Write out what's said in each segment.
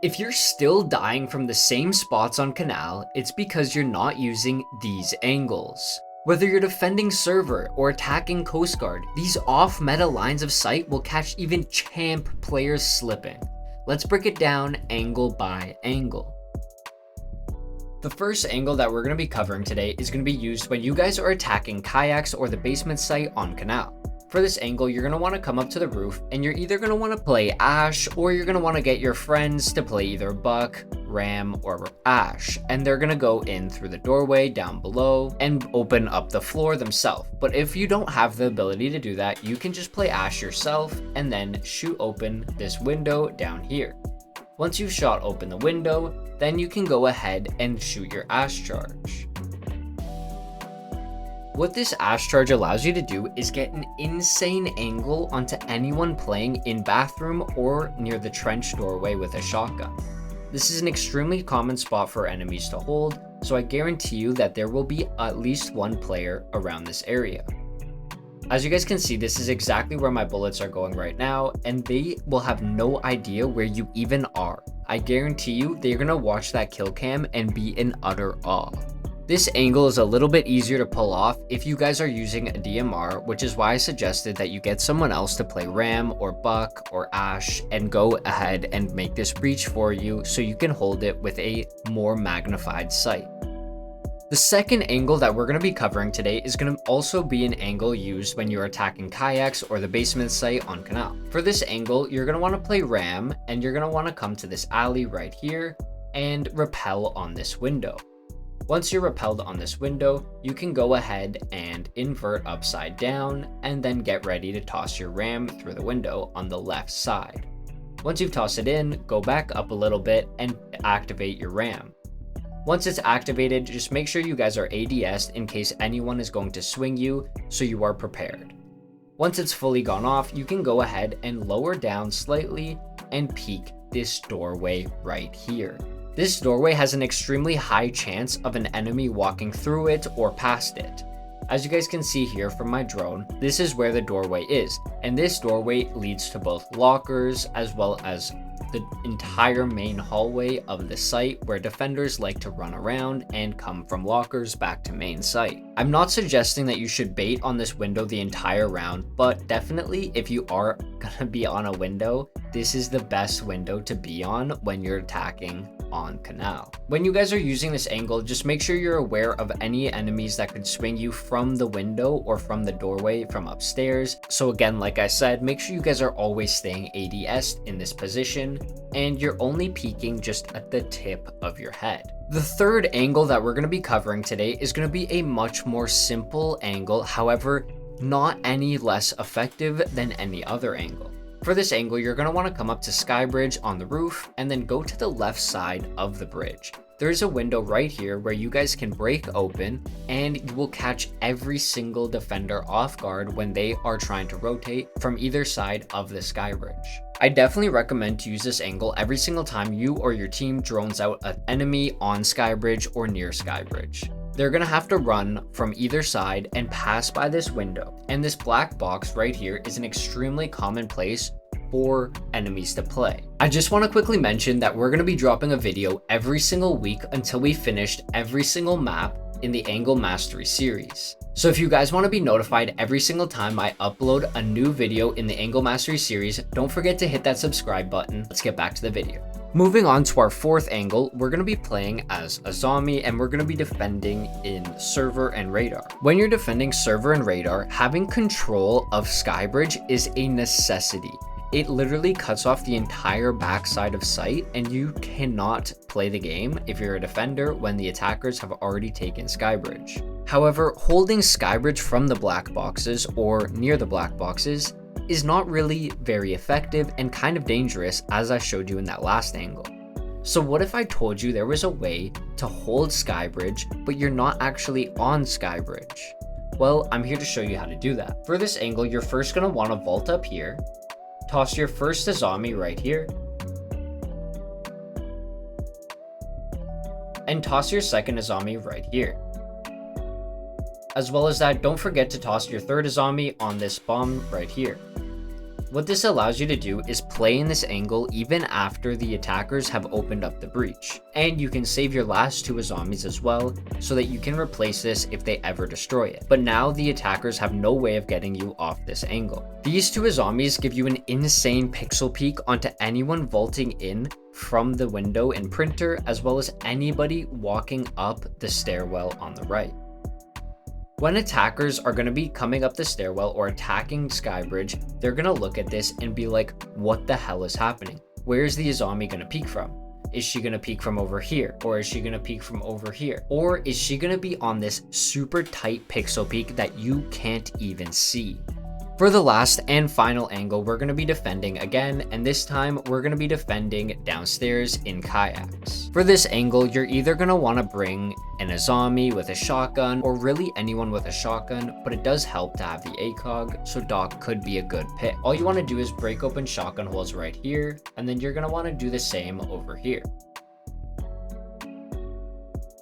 If you're still dying from the same spots on Kanal, it's because you're not using these angles. Whether you're defending server or attacking Coast Guard, these off-meta lines of sight will catch even champ players slipping. Let's break it down angle by angle. The first angle that we're going to be covering today is going to be used when you guys are attacking kayaks or the basement site on Kanal. For this angle, you're going to want to come up to the roof and you're either going to want to play Ash or you're going to want to get your friends to play either Buck, Ram, or Ash. And they're going to go in through the doorway down below and open up the floor themselves. But if you don't have the ability to do that, you can just play Ash yourself and then shoot open this window down here. Once you've shot open the window, then you can go ahead and shoot your Ash charge. What this Ash charge allows you to do is get an insane angle onto anyone playing in bathroom or near the trench doorway with a shotgun. This is an extremely common spot for enemies to hold, so I guarantee you that there will be at least one player around this area. As you guys can see, this is exactly where my bullets are going right now, and they will have no idea where you even are. I guarantee you they're gonna watch that kill cam and be in utter awe. This angle is a little bit easier to pull off if you guys are using a DMR, which is why I suggested that you get someone else to play Ram or Buck or Ash and go ahead and make this breach for you so you can hold it with a more magnified sight. The second angle that we're going to be covering today is going to also be an angle used when you're attacking kayaks or the basement site on Kanal. For this angle, you're going to want to play Ram and you're going to want to come to this alley right here and rappel on this window. Once you're repelled on this window, you can go ahead and invert upside down and then get ready to toss your Ram through the window on the left side. Once you've tossed it in, go back up a little bit and activate your Ram. Once it's activated, just make sure you guys are ADS'd in case anyone is going to swing you so you are prepared. Once it's fully gone off, you can go ahead and lower down slightly and peek this doorway right here. This doorway has an extremely high chance of an enemy walking through it or past it. As you guys can see here from my drone, this is where the doorway is, and this doorway leads to both lockers as well as the entire main hallway of the site where defenders like to run around and come from lockers back to main site. I'm not suggesting that you should bait on this window the entire round, but definitely if you are gonna be on a window, this is the best window to be on when you're attacking on Kanal. When you guys are using this angle, just make sure you're aware of any enemies that could swing you from the window or from the doorway from upstairs. So again, like I said, make sure you guys are always staying ADS'd in this position and you're only peeking just at the tip of your head. The third angle that we're going to be covering today is going to be a much more simple angle, however, not any less effective than any other angle. For this angle, you're going to want to come up to Skybridge on the roof and then go to the left side of the bridge. There's a window right here where you guys can break open and you will catch every single defender off guard when they are trying to rotate from either side of the Skybridge. I definitely recommend to use this angle every single time you or your team drones out an enemy on Skybridge or near Skybridge. They're going to have to run from either side and pass by this window. And this black box right here is an extremely common place for enemies to play. I just want to quickly mention that we're going to be dropping a video every single week until we finished every single map in the Angle Mastery series. So if you guys want to be notified every single time I upload a new video in the Angle Mastery series, don't forget to hit that subscribe button. Let's get back to the video. Moving on to our fourth angle, we're going to be playing as a zombie and we're going to be defending in server and radar. When you're defending server and radar, having control of Skybridge is a necessity. It literally cuts off the entire backside of site and you cannot play the game if you're a defender when the attackers have already taken Skybridge. However, holding Skybridge from the black boxes or near the black boxes is not really very effective and kind of dangerous, as I showed you in that last angle. So what if I told you there was a way to hold Skybridge, but you're not actually on Skybridge? Well, I'm here to show you how to do that. For this angle, you're first going to want to vault up here, toss your first zombie right here, and toss your second zombie right here. As well as that, don't forget to toss your third zombie on this bomb right here. What this allows you to do is play in this angle even after the attackers have opened up the breach. And you can save your last 2 zombies as well, so that you can replace this if they ever destroy it. But now the attackers have no way of getting you off this angle. These 2 zombies give you an insane pixel peek onto anyone vaulting in from the window in printer, as well as anybody walking up the stairwell on the right. When attackers are going to be coming up the stairwell or attacking Skybridge, they're going to look at this and be like, what the hell is happening? Where's the zombie going to peek from? Is she going to peek from over here? Or is she going to peek from over here? Or is she going to be on this super tight pixel peek that you can't even see? For the last and final angle, we're going to be defending again, and this time we're going to be defending downstairs in kayaks. For this angle, you're either going to want to bring in a zombie with a shotgun, or really anyone with a shotgun, but it does help to have the ACOG, so Doc could be a good pick. All you want to do is break open shotgun holes right here, and then you're going to want to do the same over here.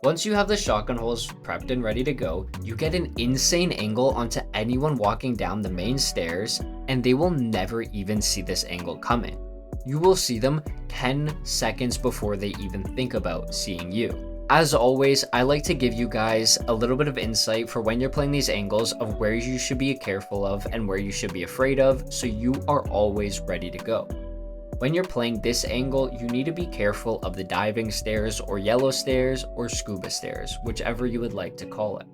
Once you have the shotgun holes prepped and ready to go, you get an insane angle onto anyone walking down the main stairs, and they will never even see this angle coming. You will see them 10 seconds before they even think about seeing you. As always, I like to give you guys a little bit of insight for when you're playing these angles of where you should be careful of and where you should be afraid of, so you are always ready to go. When you're playing this angle, you need to be careful of the diving stairs or yellow stairs or scuba stairs, whichever you would like to call it.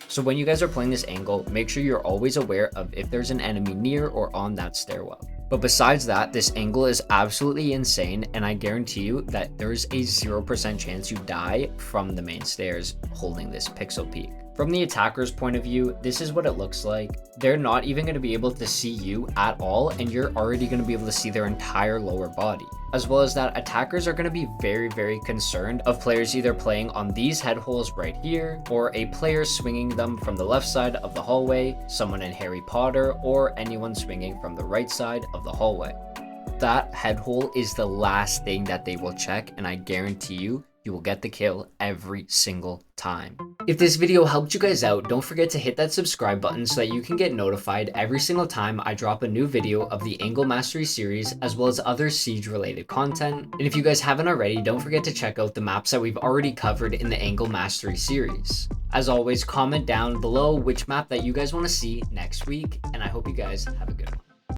So when you guys are playing this angle, make sure you're always aware of if there's an enemy near or on that stairwell. But besides that, this angle is absolutely insane, and I guarantee you that there's a 0% chance you die from the main stairs holding this pixel peek. From the attacker's point of view, this is what it looks like. They're not even going to be able to see you at all, and you're already going to be able to see their entire lower body. As well as that, attackers are going to be very concerned of players either playing on these head holes right here, or a player swinging them from the left side of the hallway, someone in Harry Potter, or anyone swinging from the right side of the hallway. That head hole is the last thing that they will check, and I guarantee you will get the kill every single time. If this video helped you guys out, don't forget to hit that subscribe button so that you can get notified every single time I drop a new video of the Angle Mastery series, as well as other Siege related content. And if you guys haven't already, don't forget to check out the maps that we've already covered in the Angle Mastery series. As always, comment down below which map that you guys want to see next week, and I hope you guys have a